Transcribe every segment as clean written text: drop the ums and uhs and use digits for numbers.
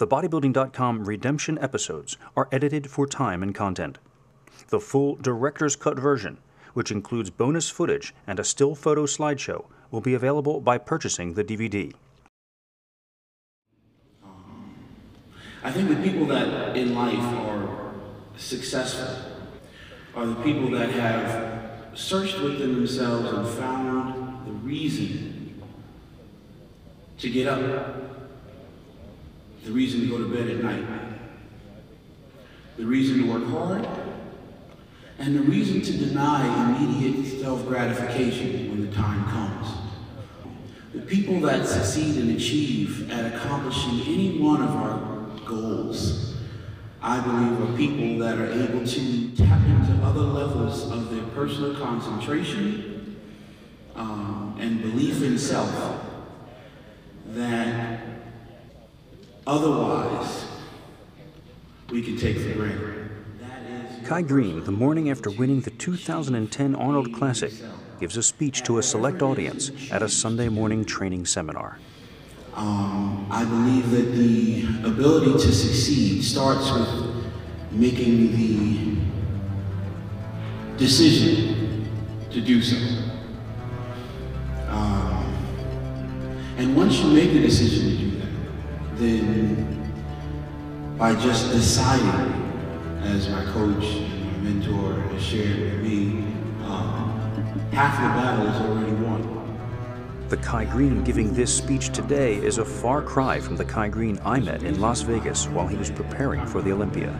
The Bodybuilding.com Redemption episodes are edited for time and content. The full director's cut version, which includes bonus footage and a still photo slideshow, will be available by purchasing the DVD. I think the people that in life are successful are the people that have searched within themselves and found the reason to get up, the reason to go to bed at night, the reason to work hard, and the reason to deny immediate self-gratification when the time comes. The people that succeed and achieve at accomplishing any one of our goals, I believe, are people that are able to tap into other levels of their personal concentration and belief in self that otherwise we can take for granted. Kai Greene, the morning after winning the 2010 Arnold Classic, gives a speech to a select audience at a Sunday morning training seminar. I believe that the ability to succeed starts with making the decision to do so. And once you make the decision to do that, then by just deciding, as my coach and my mentor has shared with me, half the battle is already won. The Kai Greene giving this speech today is a far cry from the Kai Greene I met in Las Vegas while he was preparing for the Olympia.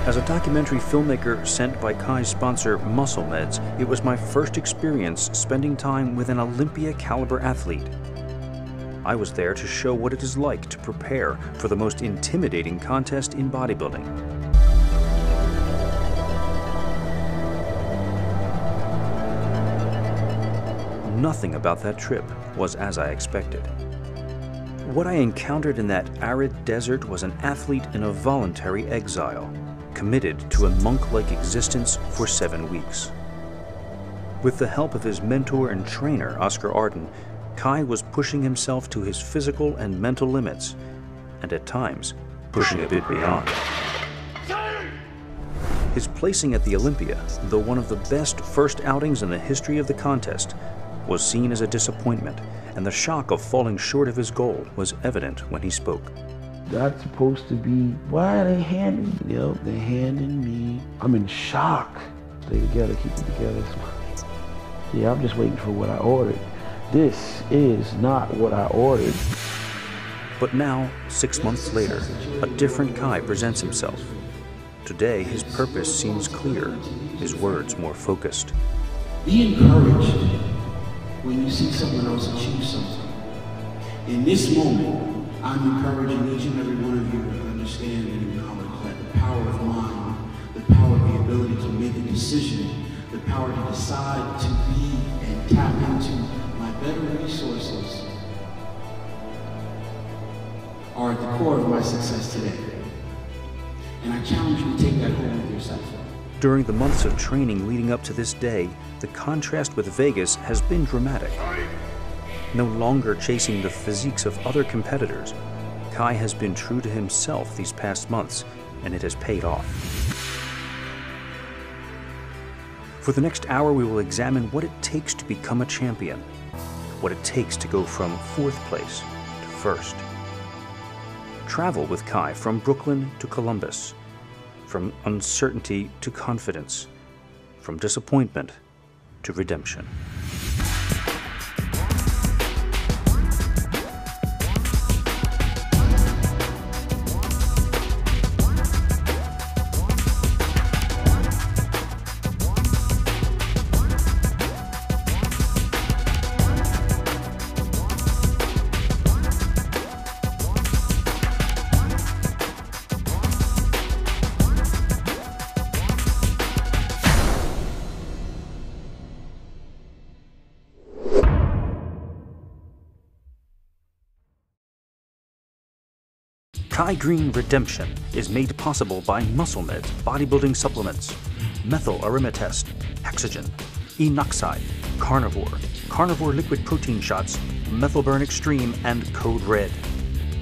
As a documentary filmmaker sent by Kai's sponsor, Muscle Meds, it was my first experience spending time with an Olympia-caliber athlete. I was there to show what it is like to prepare for the most intimidating contest in bodybuilding. Nothing about that trip was as I expected. What I encountered in that arid desert was an athlete in a voluntary exile, committed to a monk-like existence for 7 weeks. With the help of his mentor and trainer, Oscar Arden, Kai was pushing himself to his physical and mental limits, and at times, pushing a bit beyond. His placing at the Olympia, though one of the best first outings in the history of the contest, was seen as a disappointment, and the shock of falling short of his goal was evident when he spoke. That's supposed to be, why are they handing me? Yep, they're handing me. I'm in shock. Stay together, keep it together. Yeah, I'm just waiting for what I ordered. This is not what I ordered. But now, 6 months later, a different Kai presents himself. Today, his purpose seems clear, his words more focused. Be encouraged when you see someone else achieve something. In this moment, I'm encouraging each and every one of you to understand and acknowledge that the power of mind, the power of the ability to make a decision, the power to decide to be and tap into my better resources are at the core of my success today. And I challenge you to take that home with yourself. During the months of training leading up to this day, the contrast with Vegas has been dramatic. No longer chasing the physiques of other competitors, Kai has been true to himself these past months, and it has paid off. For the next hour, we will examine what it takes to become a champion, what it takes to go from 4th place to 1st. Travel with Kai from Brooklyn to Columbus, from uncertainty to confidence, from disappointment to redemption. Kai Greene Redemption is made possible by Muscle Meds bodybuilding supplements, methyl aromatase, hexogen, enoxide, carnivore liquid protein shots, Methylburn Extreme, and Code Red.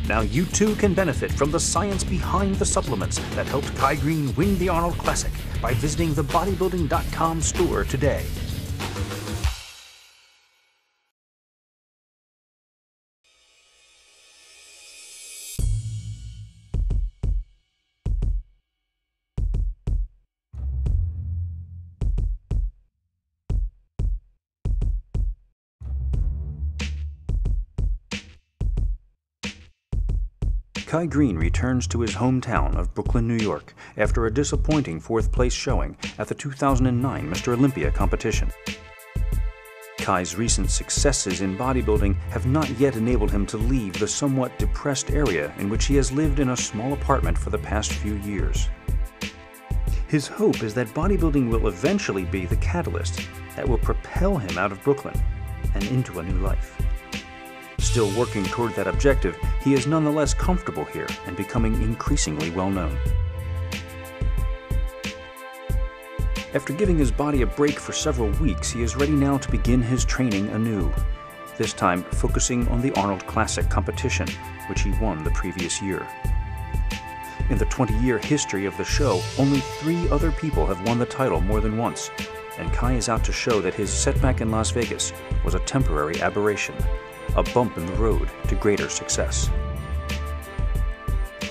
Now you too can benefit from the science behind the supplements that helped Kai Greene win the Arnold Classic by visiting the bodybuilding.com store today. Kai Greene returns to his hometown of Brooklyn, New York, after a disappointing fourth-place showing at the 2009 Mr. Olympia competition. Kai's recent successes in bodybuilding have not yet enabled him to leave the somewhat depressed area in which he has lived in a small apartment for the past few years. His hope is that bodybuilding will eventually be the catalyst that will propel him out of Brooklyn and into a new life. Still working toward that objective, he is nonetheless comfortable here and becoming increasingly well-known. After giving his body a break for several weeks, he is ready now to begin his training anew, this time focusing on the Arnold Classic competition, which he won the previous year. In the 20-year history of the show, only 3 other people have won the title more than once, and Kai is out to show that his setback in Las Vegas was a temporary aberration, a bump in the road to greater success.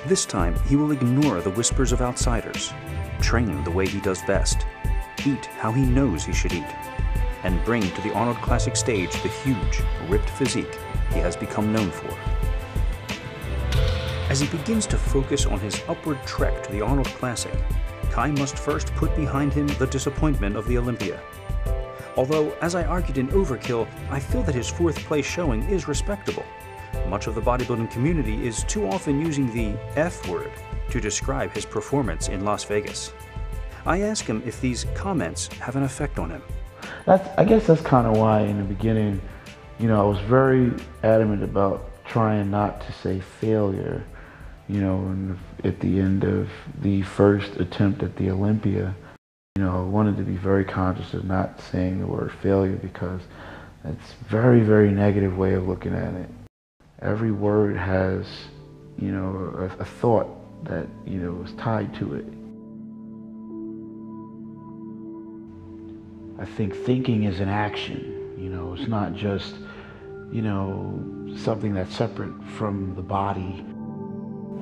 This time, he will ignore the whispers of outsiders, train the way he does best, eat how he knows he should eat, and bring to the Arnold Classic stage the huge, ripped physique he has become known for. As he begins to focus on his upward trek to the Arnold Classic, Kai must first put behind him the disappointment of the Olympia. Although, as I argued in Overkill, I feel that his fourth-place showing is respectable. Much of the bodybuilding community is too often using the F word to describe his performance in Las Vegas. I ask him if these comments have an effect on him. I guess that's kind of why in the beginning, I was very adamant about trying not to say failure, at the end of the first attempt at the Olympia. I wanted to be very conscious of not saying the word failure because it's a very, very negative way of looking at it. Every word has, a thought that, is tied to it. I think thinking is an action, it's not just, something that's separate from the body.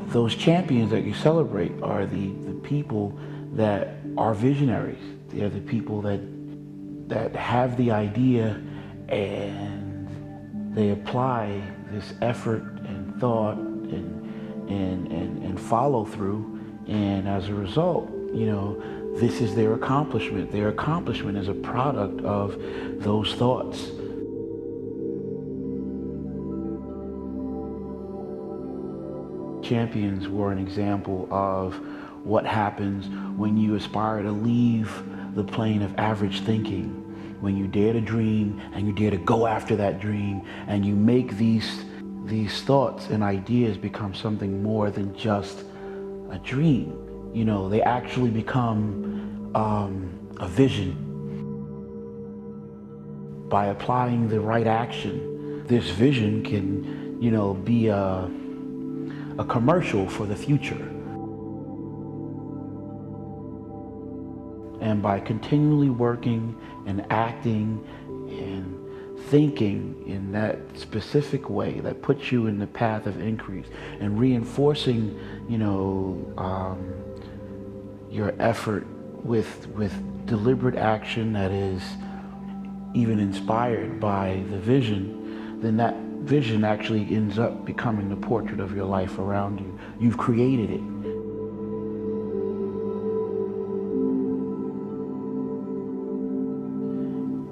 Those champions that you celebrate are the people that are visionaries. They're the people that have the idea and they apply this effort and thought and follow through, and as a result, this is their accomplishment. Their accomplishment is a product of those thoughts. Champions were an example of what happens when you aspire to leave the plane of average thinking, when you dare to dream and you dare to go after that dream, and you make these thoughts and ideas become something more than just a dream. They actually become a vision. By applying the right action, this vision can, be a commercial for the future. And by continually working and acting and thinking in that specific way that puts you in the path of increase and reinforcing, your effort with deliberate action that is even inspired by the vision, then that vision actually ends up becoming the portrait of your life around you. You've created it.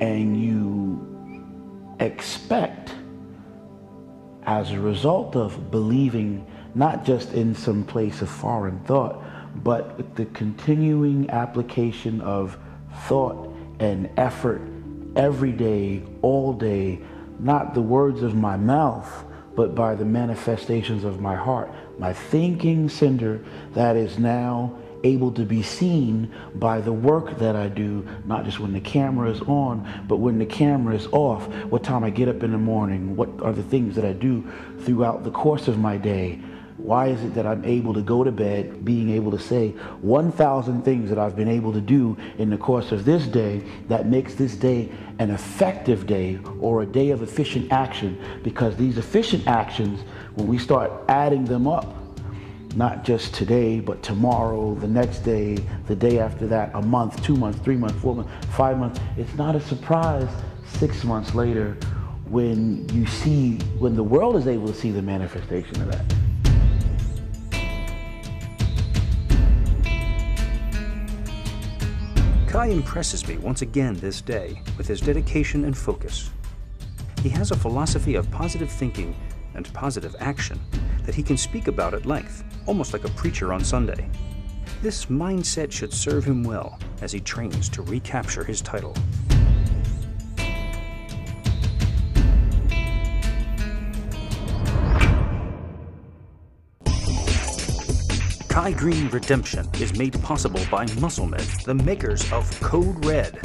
And you expect, as a result of believing not just in some place of foreign thought, but with the continuing application of thought and effort every day, all day, not the words of my mouth, but by the manifestations of my heart, my thinking center that is now able to be seen by the work that I do, not just when the camera is on, but when the camera is off, what time I get up in the morning, what are the things that I do throughout the course of my day. Why is it that I'm able to go to bed being able to say 1,000 things that I've been able to do in the course of this day that makes this day an effective day or a day of efficient action? Because these efficient actions, when we start adding them up, not just today, but tomorrow, the next day, the day after that, a month, 2 months, 3 months, 4 months, 5 months, it's not a surprise 6 months later when you see, when the world is able to see the manifestation of that. Kai impresses me once again this day with his dedication and focus. He has a philosophy of positive thinking and positive action that he can speak about at length, almost like a preacher on Sunday. This mindset should serve him well as he trains to recapture his title. Kai Greene Redemption is made possible by MuscleMed, the makers of Code Red.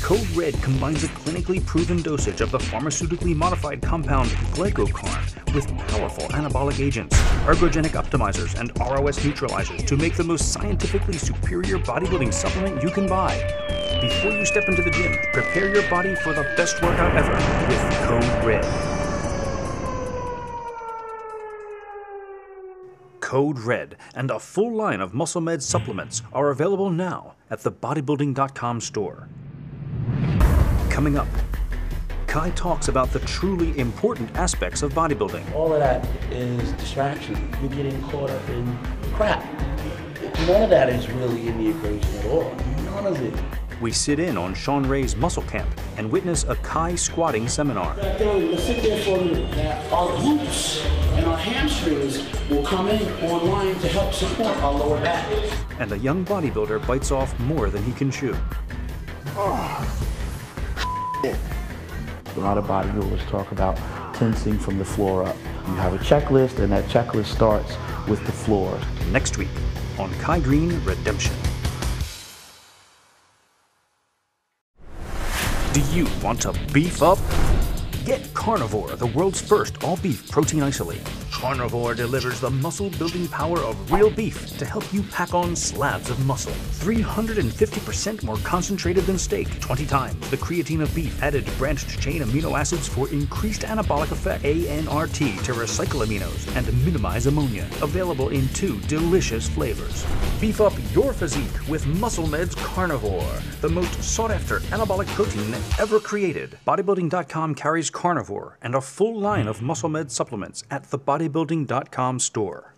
Code Red combines a clinically proven dosage of the pharmaceutically modified compound glycocorn with powerful anabolic agents, ergogenic optimizers, and ROS neutralizers to make the most scientifically superior bodybuilding supplement you can buy. Before you step into the gym, prepare your body for the best workout ever with Code Red. Code Red and a full line of MuscleMed supplements are available now at the bodybuilding.com store. Coming up, Kai talks about the truly important aspects of bodybuilding. All of that is distraction. You're getting caught up in crap. None of that is really in the equation at all. None of it. We sit in on Sean Ray's muscle camp and witness a Kai squatting seminar. Back there, we're gonna sit there for a minute. Now, our glutes and our hamstrings will come in online to help support our lower back. And a young bodybuilder bites off more than he can chew. Oh. A lot of bodybuilders talk about tensing from the floor up. You have a checklist, and that checklist starts with the floor. Next week on Kai Greene Redemption. Do you want to beef up? Get Carnivore, the world's first all-beef protein isolate. Carnivore delivers the muscle-building power of real beef to help you pack on slabs of muscle. 350% more concentrated than steak, 20 times the creatine of beef, added branched-chain amino acids for increased anabolic effect, ANRT to recycle aminos and minimize ammonia. Available in 2 delicious flavors. Beef up your physique with MuscleMed's Carnivore, the most sought-after anabolic protein ever created. Bodybuilding.com carries Carnivore and a full line of MuscleMed supplements at the bodybuilding.com store.